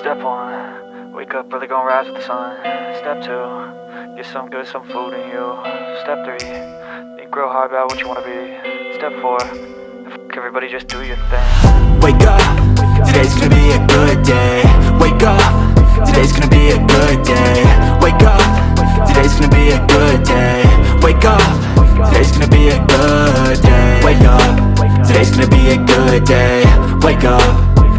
Step 1, wake up early, gonna rise with the sun. Step 2, get some good, some food in you. Step 3, think real hard about what you wanna be. Step 4, fuck everybody, just do your thing. Wake up, today's gonna be a good day. Wake up, today's gonna be a good day. Wake up, today's gonna be a good day. Wake up, today's gonna be a good day. Wake up, today's gonna be a good day. Wake up,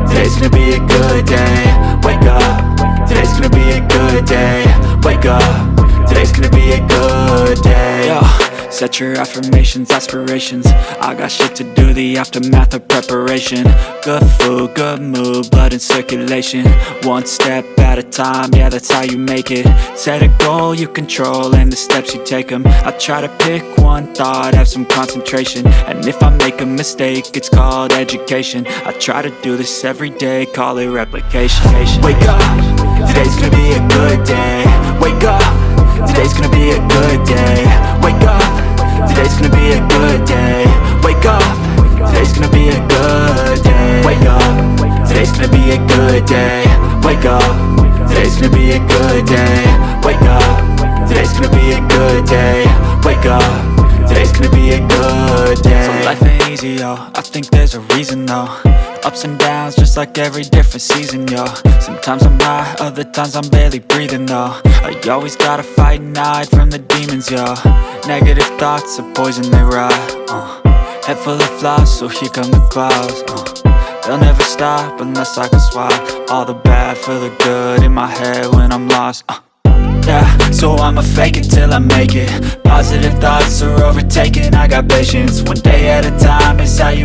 today's gonna be a good day. Wake up, today's gonna be a good day. Wake up, today's gonna be a good day. Yo, set your affirmations, aspirations. I got shit to do, the aftermath of preparation. Good food, good mood, blood in circulation. One step at a time, yeah, that's how you make it. Set a goal you control and the steps you take them. I try to pick one thought, have some concentration. And if I make a mistake, it's called education. I try to do this every day, call it replication. Wake up, today's gonna be a good day. Wake up, today's gonna be a good day. Wake up, today's gonna be a good day. Wake up, today's gonna be a good day. Wake up, today's gonna be a good day. Wake up, today's gonna be a good day. Wake up, today's gonna be a good day. Wake up, today's gonna be a good day. So life ain't easy, yo, I think there's a reason though. Ups and downs, just like every different season, yo. Sometimes I'm high, other times I'm barely breathing, though. I always gotta fight and hide from the demons, yo. Negative thoughts are poison, they rot. Head full of flies, so here come the clouds. They'll never stop unless I can swap all the bad for the good in my head when I'm lost. Yeah, so I'ma fake it till I make it. Positive thoughts are overtaken, I got patience. One day at a time is how you